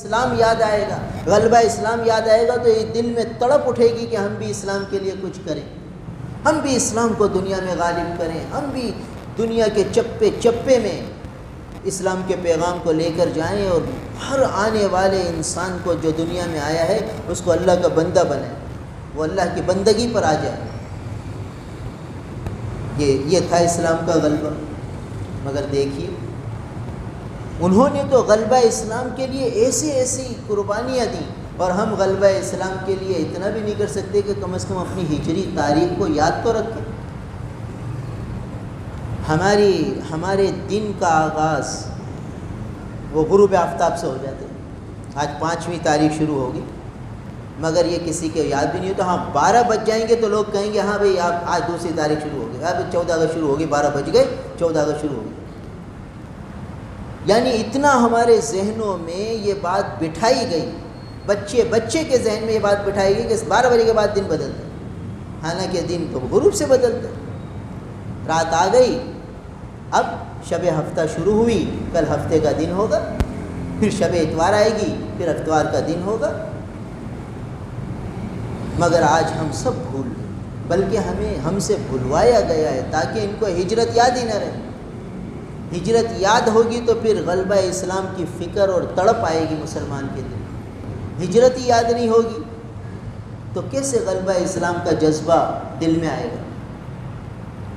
اسلام یاد آئے گا، غلبہ اسلام یاد آئے گا تو یہ دل میں تڑپ اٹھے گی کہ ہم بھی اسلام کے لیے کچھ کریں، ہم بھی اسلام کو دنیا میں غالب کریں، ہم بھی دنیا کے چپے چپے میں اسلام کے پیغام کو لے کر جائیں اور ہر آنے والے انسان کو جو دنیا میں آیا ہے اس کو اللہ کا بندہ بنائیں، وہ اللہ کی بندگی پر آ جائے۔ یہ تھا اسلام کا غلبہ۔ مگر دیکھیے انہوں نے تو غلبہ اسلام کے لیے ایسی قربانیاں دیں، اور ہم غلبہ اسلام کے لیے اتنا بھی نہیں کر سکتے کہ کم از کم اپنی ہجری تاریخ کو یاد تو رکھیں۔ ہمارے دن کا آغاز وہ غروب آفتاب سے ہو جاتے ہیں۔ آج 5ویں تاریخ شروع ہوگی، مگر یہ کسی کے یاد بھی نہیں ہوتا۔ ہاں 12 بج جائیں گے تو لوگ کہیں گے ہاں بھئی آپ آج دوسری تاریخ شروع ہوگی، اب 14 اگست شروع ہوگی، 12 بج گئے 14 اگست شروع ہوگی۔ یعنی اتنا ہمارے ذہنوں میں یہ بات بٹھائی گئی، بچے کے ذہن میں یہ بات بٹھائی گئی کہ 12 بجے کے بعد دن بدلتا ہے، حالانکہ دن تو غروب سے بدلتا ہے۔ رات آ گئی، اب شب ہفتہ شروع ہوئی، کل ہفتے کا دن ہوگا، پھر شب اتوار آئے گی، پھر اتوار کا دن ہوگا۔ مگر آج ہم سب بھول گئے، بلکہ ہم سے بھلوایا گیا ہے تاکہ ان کو ہجرت یاد ہی نہ رہے۔ ہجرت یاد ہوگی تو پھر غلبہ اسلام کی فکر اور تڑپ آئے گی مسلمان کے دل۔ ہجرت ہی یاد نہیں ہوگی تو کیسے غلبہ اسلام کا جذبہ دل میں آئے گا؟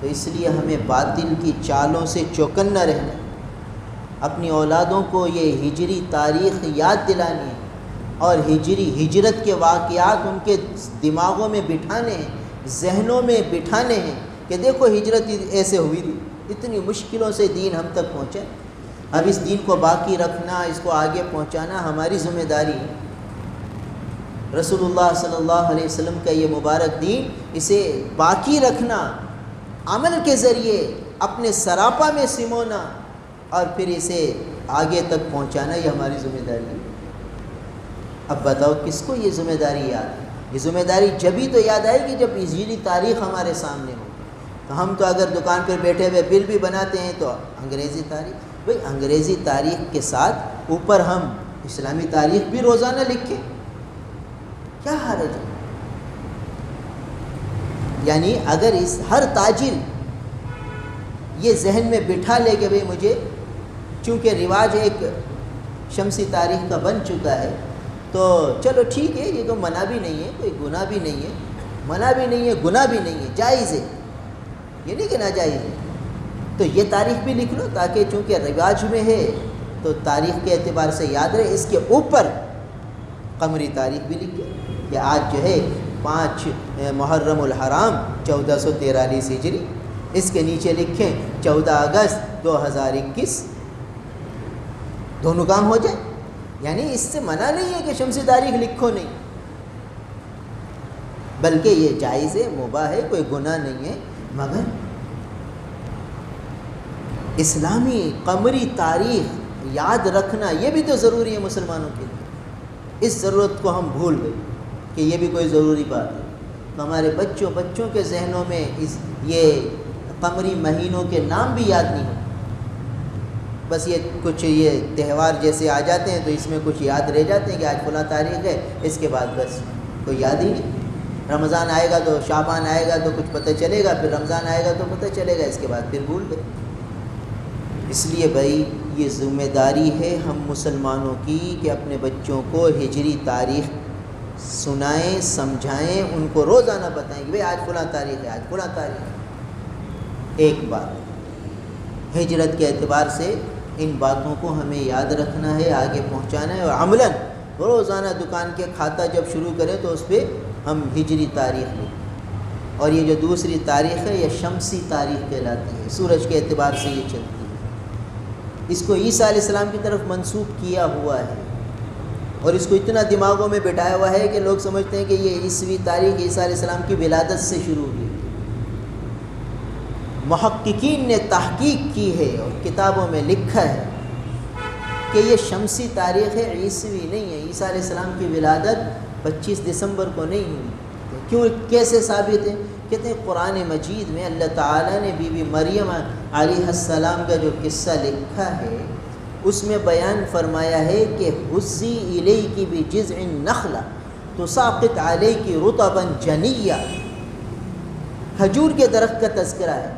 تو اس لیے ہمیں باطل کی چالوں سے چوکنا رہنا ہے، اپنی اولادوں کو یہ ہجری تاریخ یاد دلانی ہے، اور ہجرت کے واقعات ان کے دماغوں میں بٹھانے ہیں، ذہنوں میں بٹھانے ہیں کہ دیکھو ہجرت ایسے ہوئی تھی، اتنی مشکلوں سے دین ہم تک پہنچا۔ اب اس دین کو باقی رکھنا، اس کو آگے پہنچانا ہماری ذمہ داری ہے۔ رسول اللہ صلی اللہ علیہ وسلم کا یہ مبارک دین، اسے باقی رکھنا، عمل کے ذریعے اپنے سراپا میں سمونا اور پھر اسے آگے تک پہنچانا، یہ ہماری ذمہ داری ہے۔ اب بتاؤ کس کو یہ ذمہ داری یاد ہے؟ یہ ذمہ داری جبھی تو یاد آئے گی جب ہجری تاریخ ہمارے سامنے ہو۔ تو ہم تو اگر دکان پر بیٹھے ہوئے بل بھی بناتے ہیں تو انگریزی تاریخ، بھئی انگریزی تاریخ کے ساتھ اوپر ہم اسلامی تاریخ بھی روزانہ لکھیں، کیا حرج ہے؟ یعنی اگر ہر تاجر یہ ذہن میں بٹھا لے کہ بھئی مجھے، چونکہ رواج ایک شمسی تاریخ کا بن چکا ہے تو چلو ٹھیک ہے، یہ تو منع بھی نہیں ہے، کوئی گناہ بھی نہیں ہے، منع بھی نہیں ہے، گناہ بھی نہیں ہے، جائز ہے، یہ نہیں کہ ناجائز ہے۔ تو یہ تاریخ بھی لکھ لو تاکہ چونکہ رواج میں ہے تو تاریخ کے اعتبار سے یاد رہے۔ اس کے اوپر قمری تاریخ بھی لکھیں کہ آج جو ہے 5 محرم الحرام 1443 ہجری، اس کے نیچے لکھیں 14 اگست 2021، دونوں کام ہو جائیں۔ یعنی اس سے منع نہیں ہے کہ شمسی تاریخ لکھو نہیں، بلکہ یہ جائز ہے، مباح ہے، کوئی گناہ نہیں ہے۔ مگر اسلامی قمری تاریخ یاد رکھنا یہ بھی تو ضروری ہے مسلمانوں کے لیے۔ اس ضرورت کو ہم بھول گئے کہ یہ بھی کوئی ضروری بات ہے۔ تو ہمارے بچوں کے ذہنوں میں یہ قمری مہینوں کے نام بھی یاد نہیں ہوتے، بس یہ کچھ یہ تہوار جیسے آ جاتے ہیں تو اس میں کچھ یاد رہ جاتے ہیں کہ آج فلاں تاریخ ہے، اس کے بعد بس کوئی یاد ہی نہیں۔ رمضان آئے گا تو شعبان آئے گا تو کچھ پتہ چلے گا، پھر رمضان آئے گا تو پتہ چلے گا، اس کے بعد پھر بھول گئے۔ اس لیے بھائی یہ ذمہ داری ہے ہم مسلمانوں کی کہ اپنے بچوں کو ہجری تاریخ سنائیں، سمجھائیں، ان کو روزانہ بتائیں کہ بھئی آج فلاں تاریخ ہے، آج فلاں تاریخ ہے۔ ایک بات ہجرت کے اعتبار سے ان باتوں کو ہمیں یاد رکھنا ہے، آگے پہنچانا ہے، اور عملاً روزانہ دکان کے کھاتا جب شروع کریں تو اس پہ ہم ہجری تاریخ لیں۔ اور یہ جو دوسری تاریخ ہے یہ شمسی تاریخ کہلاتی ہے، سورج کے اعتبار سے یہ چلتی ہے۔ اس کو عیسیٰ علیہ السلام کی طرف منسوب کیا ہوا ہے، اور اس کو اتنا دماغوں میں بٹھایا ہوا ہے کہ لوگ سمجھتے ہیں کہ یہ عیسوی تاریخ عیسیٰ علیہ السلام کی ولادت سے شروع ہوئی۔ محققین نے تحقیق کی ہے اور کتابوں میں لکھا ہے کہ یہ شمسی تاریخ ہے، عیسوی نہیں ہے۔ عیسیٰ علیہ السلام کی ولادت 25 دسمبر کو نہیں ہوئی۔ کیوں، کیسے ثابت ہے؟ کہتے ہیں قرآن مجید میں اللہ تعالیٰ نے بی بی مریم علیہ السلام کا جو قصہ لکھا ہے اس میں بیان فرمایا ہے کہ حزی الیکی بجذع النخلہ تساقط علیکی رطبا جنیا، کھجور کے درخت کا تذکرہ ہے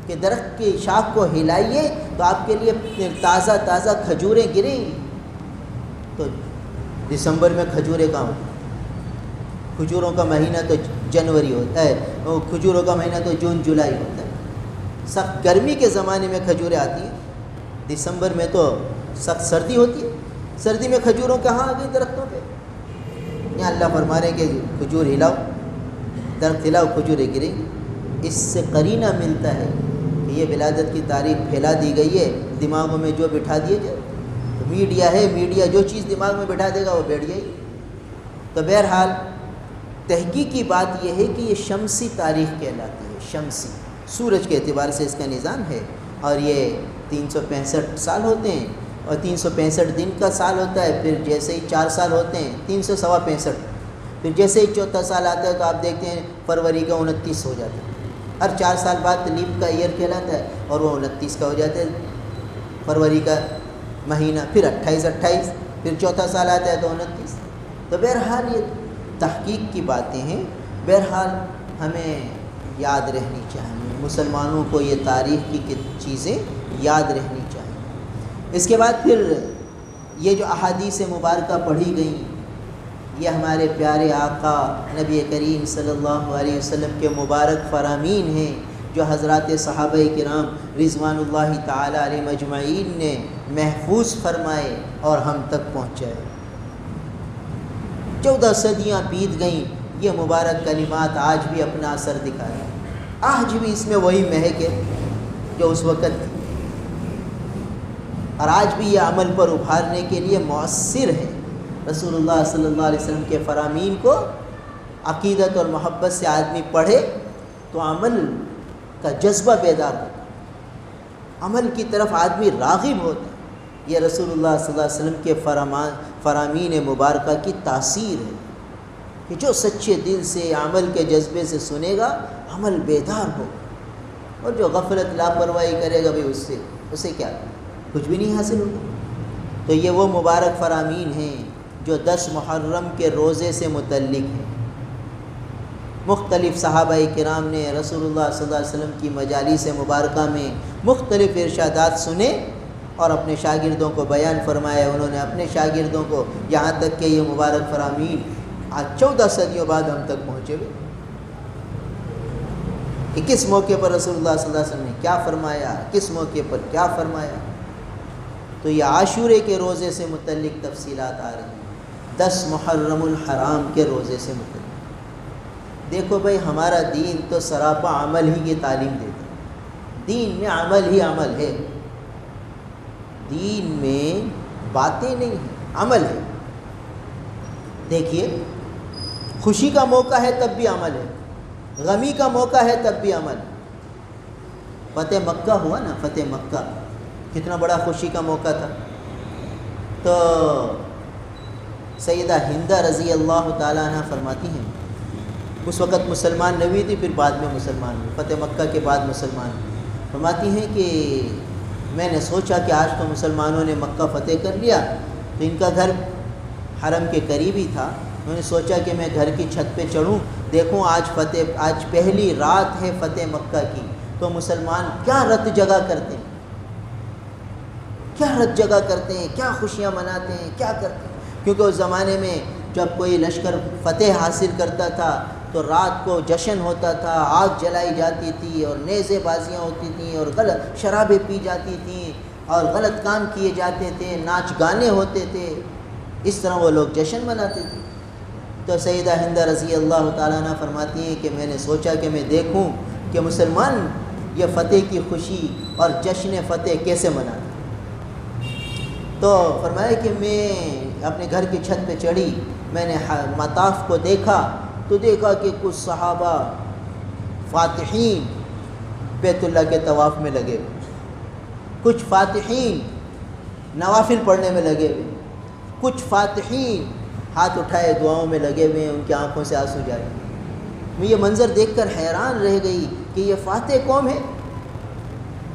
کہ درخت کی شاخ کو ہلائیے تو آپ کے لیے تازہ تازہ کھجوریں گریں گی۔ تو دسمبر میں کھجوریں کہاں ہوتی؟ کھجوروں کا مہینہ تو جنوری ہوتا ہے، کھجوروں کا مہینہ تو جون جولائی ہوتا ہے۔ سخت گرمی کے زمانے میں کھجوریں آتی ہیں، دسمبر میں تو سخت سردی ہوتی ہے، سردی میں کھجوروں کہاں آ گئی درختوں پہ؟ یہاں اللہ فرما رہے ہیں کہ کھجور ہلاؤ، درخت ہلاؤ، کھجوریں گریں گی۔ اس سے قرینہ ملتا ہے کہ یہ ولادت کی تاریخ پھیلا دی گئی ہے، دماغوں میں جو بٹھا دیے جائے۔ میڈیا ہے، میڈیا جو چیز دماغ میں بٹھا دے گا وہ بیٹھ جائے گی۔ تو بہرحال تحقیقی بات یہ ہے کہ یہ شمسی تاریخ کہلاتی ہے، شمسی، سورج کے اعتبار سے اس کا نظام ہے، اور یہ 365 سال ہوتے ہیں، اور 365 دن کا سال ہوتا ہے، پھر جیسے ہی 4 سال ہوتے ہیں 365، پھر جیسے ہی چوتھا سال آتا ہے تو آپ دیکھتے ہیں فروری کا 29 ہو جاتا ہے، ہر 4 سال بعد لیپ کا ایئر کہلاتا ہے اور وہ 29 کا ہو جاتا ہے فروری کا مہینہ، پھر 28، پھر چوتھا سال آتا ہے تو 29۔ تو بہرحال یہ تحقیق کی باتیں ہیں، بہرحال ہمیں یاد رہنی چاہیے، مسلمانوں کو یہ تاریخ کی چیزیں یاد رہنی چاہیے۔ اس کے بعد پھر یہ جو احادیث مبارکہ پڑھی گئیں، یہ ہمارے پیارے آقا نبی کریم صلی اللہ علیہ وسلم کے مبارک فرامین ہیں جو حضرات صحابہ کرام رضوان اللہ تعالی علیہ مجمعین نے محفوظ فرمائے اور ہم تک پہنچائے۔ 14 صدیاں بیت گئیں، یہ مبارک کلمات آج بھی اپنا اثر دکھا رہے ہیں، آج بھی اس میں وہی مہک ہے جو اس وقت تھی، اور آج بھی یہ عمل پر ابھارنے کے لیے مؤثر ہے۔ رسول اللہ صلی اللہ علیہ وسلم کے فرامین کو عقیدت اور محبت سے آدمی پڑھے تو عمل کا جذبہ بیدار ہوتا ہے، عمل کی طرف آدمی راغب ہوتا ہے۔ یہ رسول اللہ صلی اللہ علیہ وسلم کے فرامین مبارکہ کی تاثیر ہے کہ جو سچے دل سے عمل کے جذبے سے سنے گا عمل بیدار ہو، اور جو غفلت لاپرواہی کرے گا بھائی اسے کیا، کچھ بھی نہیں حاصل ہوگا۔ تو یہ وہ مبارک فرامین ہیں جو 10 محرم کے روزے سے متعلق ہیں۔ مختلف صحابہ کرام نے رسول اللہ صلی اللہ علیہ وسلم کی مجالس مبارکہ میں مختلف ارشادات سنے اور اپنے شاگردوں کو بیان فرمایا، انہوں نے اپنے شاگردوں کو، یہاں تک کہ یہ مبارک فرامین آج 14 صدیوں بعد ہم تک پہنچے ہوئے کہ کس موقع پر رسول اللہ صلی اللہ علیہ وسلم نے کیا فرمایا، کس موقع پر کیا فرمایا۔ تو یہ عاشورے کے روزے سے متعلق تفصیلات آ رہی ہیں، 10 محرم الحرام کے روزے سے متعلق۔ دیکھو بھائی ہمارا دین تو سراپا عمل ہی کی تعلیم دیتا ہے، دین میں عمل ہی عمل ہے، دین میں باتیں نہیں ہیں، عمل ہے۔ دیکھیے خوشی کا موقع ہے تب بھی عمل ہے، غمی کا موقع ہے تب بھی عمل ہے۔ فتح مکہ ہوا نا، فتح مکہ کتنا بڑا خوشی کا موقع تھا۔ تو سیدہ ہندہ رضی اللہ تعالیٰ عنہ فرماتی ہیں، اس وقت مسلمان نہ ہوئی تھی، پھر بعد میں مسلمان ہوئی، فتح مکہ کے بعد مسلمان ہوئی۔ فرماتی ہیں کہ میں نے سوچا کہ آج تو مسلمانوں نے مکہ فتح کر لیا، تو ان کا گھر حرم کے قریب ہی تھا، انہوں نے سوچا کہ میں گھر کی چھت پہ چڑھوں، دیکھوں آج پہلی رات ہے فتح مکہ کی، تو مسلمان کیا رت جگہ کرتے ہیں، کیا رت جگہ کرتے ہیں، کیا خوشیاں مناتے ہیں، کیا کرتے ہیں۔ کیونکہ اس زمانے میں جب کوئی لشکر فتح حاصل کرتا تھا تو رات کو جشن ہوتا تھا، آگ جلائی جاتی تھی اور نیزے بازیاں ہوتی تھیں اور غلط شرابیں پی جاتی تھیں اور غلط کام کیے جاتے تھے، ناچ گانے ہوتے تھے، اس طرح وہ لوگ جشن مناتے تھے۔ تو سیدہ ہندہ رضی اللہ تعالیٰ عنہ فرماتی ہیں کہ میں نے سوچا کہ میں دیکھوں کہ مسلمان یہ فتح کی خوشی اور جشن فتح کیسے مناتے۔ تو فرمایا کہ میں اپنے گھر کی چھت پہ چڑھی، میں نے مطاف کو دیکھا تو دیکھا کہ کچھ صحابہ فاتحین بیت اللہ کے طواف میں لگے ہوئے، کچھ فاتحین نوافل پڑھنے میں لگے ہوئے، کچھ فاتحین ہاتھ اٹھائے دعاؤں میں لگے ہوئے ہیں، ان کی آنکھوں سے آنسو جاری۔ میں یہ منظر دیکھ کر حیران رہ گئی کہ یہ فاتح قوم ہے،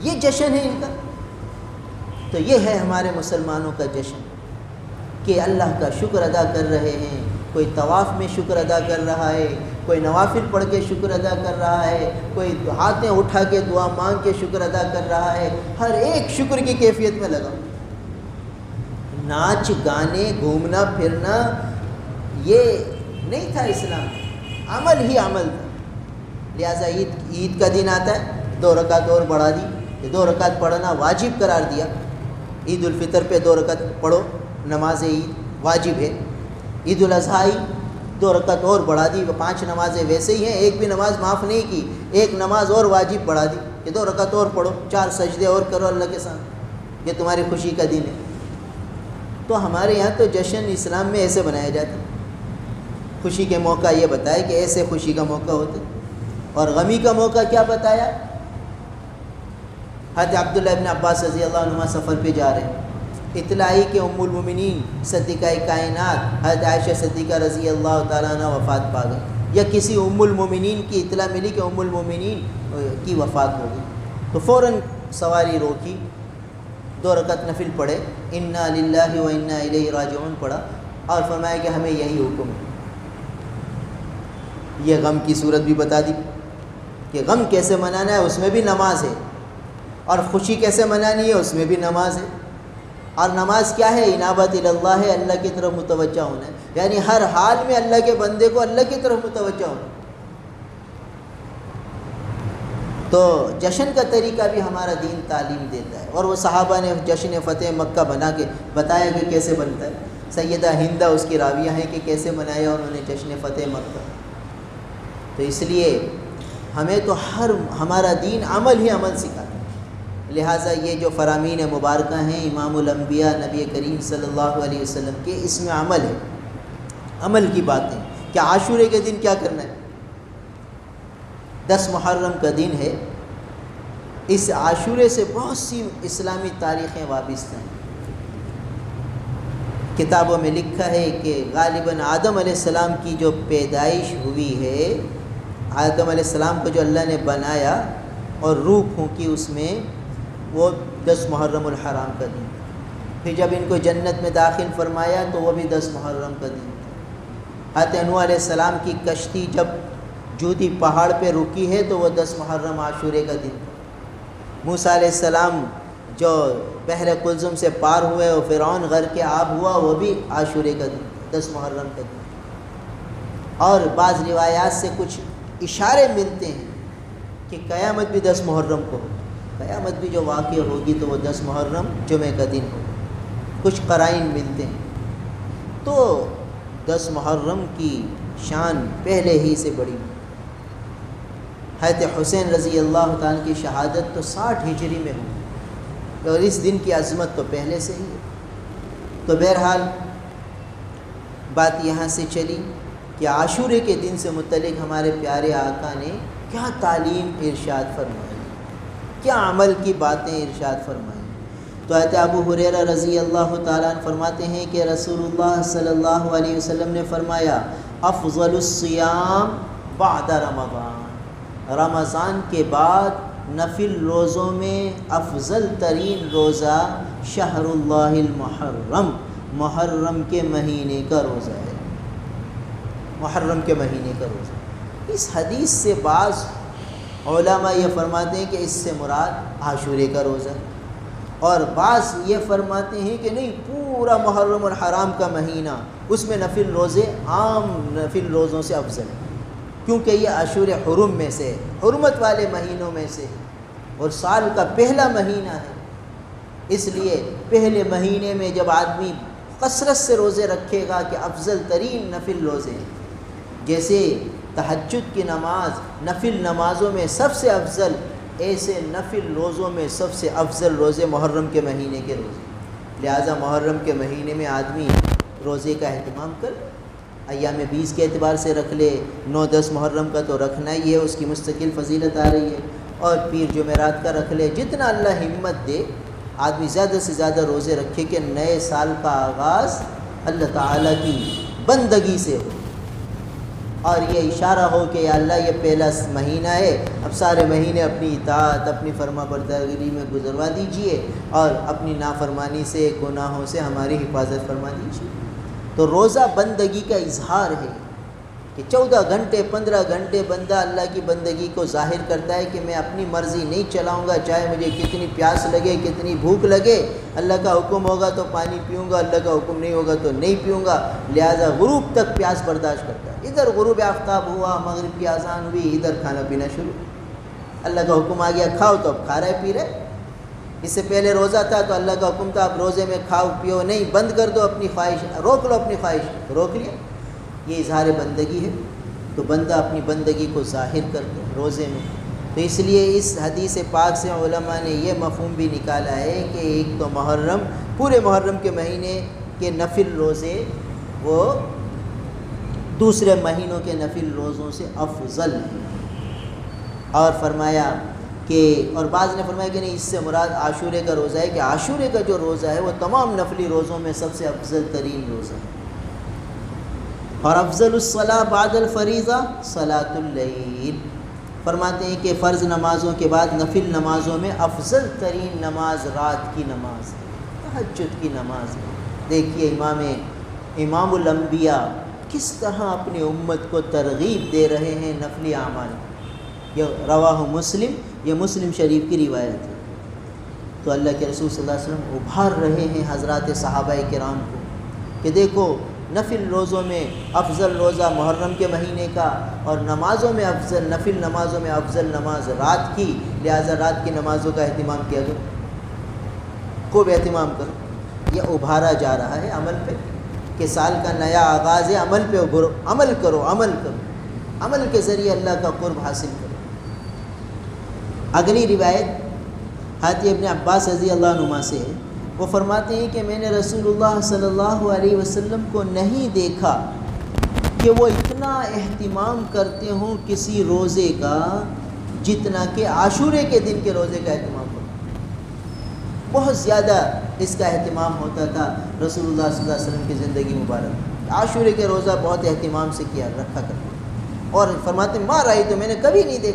یہ جشن ہے ان کا، تو یہ ہے ہمارے مسلمانوں کا جشن کہ اللہ کا شکر ادا کر رہے ہیں. کوئی طواف میں شکر ادا کر رہا ہے، کوئی نوافل پڑھ کے شکر ادا کر رہا ہے، کوئی ہاتھیں اٹھا کے دعا مانگ کے شکر ادا کر رہا ہے. ہر ایک شکر کی کیفیت میں لگا. ناچ گانے گھومنا پھرنا یہ نہیں تھا اسلام، عمل ہی عمل تھا. لہٰذا عید کا دن آتا ہے 2 رکعت اور بڑھا دی، یہ 2 رکعت پڑھنا واجب قرار دیا. عید الفطر پہ 2 رکعت پڑھو، نماز عید واجب ہے. عید الاضحیٰ 2 رکعت اور بڑھا دی. 5 نمازیں ویسے ہی ہیں، ایک بھی نماز معاف نہیں کی، ایک نماز اور واجب بڑھا دی کہ 2 رکعت اور پڑھو، 4 سجدے اور کرو اللہ کے سامنے، یہ تمہاری خوشی کا دن ہے. تو ہمارے یہاں تو جشن اسلام میں ایسے منایا جاتا ہے. خوشی کے موقع یہ بتایا کہ ایسے خوشی کا موقع ہوتا ہے، اور غمی کا موقع کیا بتایا؟ حضرت عبداللہ ابن عباس رضی اللہ عنہ سفر پہ جا رہے ہیں، اطلاع آئی کہ ام المؤمنین صدیقہ کائنات حضرت عائشہ صدیقہ رضی اللہ تعالیٰ عنہ وفات پا گئی، یا کسی ام المؤمنین کی اطلاع ملی کہ ام المؤمنین کی وفات ہو گئی. تو فوراً سواری روکی، 2 رکعت نفل پڑھے، انا للہ و انا الیہ راجعون پڑھا، اور فرمایا کہ ہمیں یہی حکم ہے. یہ غم کی صورت بھی بتا دی کہ غم کیسے منانا ہے، اس میں بھی نماز ہے، اور خوشی کیسے منانی ہے، اس میں بھی نماز ہے. اور نماز کیا ہے؟ انابت اللہ ہے، اللہ کی طرف متوجہ ہونا ہے، یعنی ہر حال میں اللہ کے بندے کو اللہ کی طرف متوجہ ہونا. تو جشن کا طریقہ بھی ہمارا دین تعلیم دیتا ہے، اور وہ صحابہ نے جشن فتح مکہ بنا کے بتایا کہ کیسے بنتا ہے. سیدہ ہندہ اس کی راویہ ہیں کہ کیسے منایا انہوں نے جشن فتح مکہ. تو اس لیے ہمیں تو ہمارا دین عمل ہی عمل سکھاتا ہے. لہٰذا یہ جو فرامین مبارکہ ہیں امام الانبیاء نبی کریم صلی اللہ علیہ وسلم کے، اس میں عمل ہے، عمل کی باتیں. کہ عاشورے کے دن کیا کرنا ہے؟ 10 محرم کا دن ہے. اس عاشورے سے بہت سی اسلامی تاریخیں وابستہ ہیں. کتابوں میں لکھا ہے کہ غالباً آدم علیہ السلام کی جو پیدائش ہوئی ہے، آدم علیہ السلام کو جو اللہ نے بنایا اور روح پھونکی اس میں، وہ 10 محرم الحرام کا دن. پھر جب ان کو جنت میں داخل فرمایا تو وہ بھی 10 محرم کا دن. حضرت نوح علیہ السلام کی کشتی جب جودی پہاڑ پہ رکی ہے تو وہ 10 محرم عاشورے کا دن. موسیٰ علیہ السلام جو بحر کلثم سے پار ہوئے اور فرعون غرق آب ہوا، وہ بھی عاشورے کا دن، 10 محرم کا دن. اور بعض روایات سے کچھ اشارے ملتے ہیں کہ قیامت بھی 10 محرم کو ہو. قیامت بھی جو واقع ہوگی تو وہ 10 محرم جمعہ کا دن ہوگا. کچھ قرائن ملتے ہیں. تو 10 محرم کی شان پہلے ہی سے بڑی. حضرت حسین رضی اللہ تعالیٰ کی شہادت تو 60 ہجری میں ہوئی، اور اس دن کی عظمت تو پہلے سے ہی ہے. تو بہرحال بات یہاں سے چلی کہ عاشورے کے دن سے متعلق ہمارے پیارے آقا نے کیا تعلیم ارشاد فرمائی، کیا عمل کی باتیں ارشاد فرمائی. تو حضرت ابو ہریرہ رضی اللہ تعالیٰ عنہ فرماتے ہیں کہ رسول اللہ صلی اللہ علیہ وسلم نے فرمایا افضل الصیام بعد رمضان، رمضان کے بعد نفل روزوں میں افضل ترین روزہ شہر اللہ المحرم، محرم کے مہینے کا روزہ ہے. محرم کے مہینے کا روزہ. اس حدیث سے بعض علماء یہ فرماتے ہیں کہ اس سے مراد عاشورے کا روزہ ہے، اور بعض یہ فرماتے ہیں کہ نہیں، پورا محرم الحرام کا مہینہ، اس میں نفل روزے عام نفل روزوں سے افضل ہیں، کیونکہ یہ اشہر حرم میں سے، حرمت والے مہینوں میں سے، اور سال کا پہلا مہینہ ہے. اس لیے پہلے مہینے میں جب آدمی کثرت سے روزے رکھے گا کہ افضل ترین نفل روزے ہیں. جیسے تہجد کی نماز نفل نمازوں میں سب سے افضل، ایسے نفل روزوں میں سب سے افضل روزے محرم کے مہینے کے روزے. لہٰذا محرم کے مہینے میں آدمی روزے کا اہتمام کر، ایام 20 کے اعتبار سے رکھ لے، 9-10 محرم کا تو رکھنا ہی ہے، اس کی مستقل فضیلت آ رہی ہے، اور پیر جمعرات کا رکھ لے. جتنا اللہ ہمت دے آدمی زیادہ سے زیادہ روزے رکھے کہ نئے سال کا آغاز اللہ تعالیٰ کی بندگی سے ہو. اور یہ اشارہ ہو کہ یا اللہ یہ پہلا مہینہ ہے، اب سارے مہینے اپنی اطاعت اپنی فرما برداری میں گزروا دیجئے اور اپنی نافرمانی سے گناہوں سے ہماری حفاظت فرما دیجئے۔ تو روزہ بندگی کا اظہار ہے کہ 14 گھنٹے 15 گھنٹے بندہ اللہ کی بندگی کو ظاہر کرتا ہے کہ میں اپنی مرضی نہیں چلاؤں گا، چاہے مجھے کتنی پیاس لگے کتنی بھوک لگے، اللہ کا حکم ہوگا تو پانی پیوں گا، اللہ کا حکم نہیں ہوگا تو نہیں پیوں گا، لہٰذا غروب تک پیاس برداشت کرتا ہے۔ ادھر غروب آفتاب ہوا، مغرب کی اذان ہوئی، ادھر کھانا پینا شروع، اللہ کا حکم آ گیا کھاؤ تو اب کھا رہے پی رہے۔ اس سے پہلے روزہ تھا تو اللہ کا حکم تھا اب روزے میں کھاؤ پیو نہیں، بند کر دو اپنی خواہش، روک لو اپنی خواہش، روک لیا۔ یہ اظہار بندگی ہے، تو بندہ اپنی بندگی کو ظاہر کرتے روزے میں۔ تو اس لیے اس حدیث پاک سے علماء نے یہ مفہوم بھی نکالا ہے کہ ایک تو محرم، پورے محرم کے مہینے کے نفل روزے وہ دوسرے مہینوں کے نفل روزوں سے افضل ہیں، اور فرمایا کہ اور بعض نے فرمایا کہ نہیں، اس سے مراد عاشورے کا روزہ ہے، کہ عاشورے کا جو روزہ ہے وہ تمام نفلی روزوں میں سب سے افضل ترین روزہ ہے۔ اور افضل الصلاۃ بعد الفریضہ صلاۃ اللیل، فرماتے ہیں کہ فرض نمازوں کے بعد نفل نمازوں میں افضل ترین نماز رات کی نماز ہے، تہجد کی نماز ہے۔ دیکھیے امام الانبیاء کس طرح اپنی امت کو ترغیب دے رہے ہیں نفلی اعمال۔ یہ رواہ مسلم، یہ مسلم شریف کی روایت ہے۔ تو اللہ کے رسول صلی اللہ علیہ وسلم ابھار رہے ہیں حضرات صحابہ کرام کو کہ دیکھو نفل روزوں میں افضل روزہ محرم کے مہینے کا، اور نمازوں میں افضل، نفل نمازوں میں افضل نماز رات کی، لہٰذا رات کی نمازوں کا اہتمام کیا کرو، خوب اہتمام کرو۔ یہ ابھارا جا رہا ہے عمل پہ کہ سال کا نیا آغاز ہے، عمل پہ ابھرو، عمل کرو، عمل کرو، عمل کے ذریعے اللہ کا قرب حاصل کرو۔ اگلی روایت حضرت ابن عباس رضی اللہ عنہما سے ہے، وہ فرماتے ہیں کہ میں نے رسول اللہ صلی اللہ علیہ وسلم کو نہیں دیکھا کہ وہ اتنا اہتمام کرتے ہوں کسی روزے کا جتنا کہ عاشورے کے دن کے روزے کا اہتمام ہوتا۔ بہت زیادہ اس کا اہتمام ہوتا تھا رسول اللہ صلی اللہ علیہ وسلم کی زندگی مبارک، عاشورے کے روزہ بہت اہتمام سے کیا رکھا کرتے، اور فرماتے ما رأیت، تو میں نے کبھی نہیں دیکھا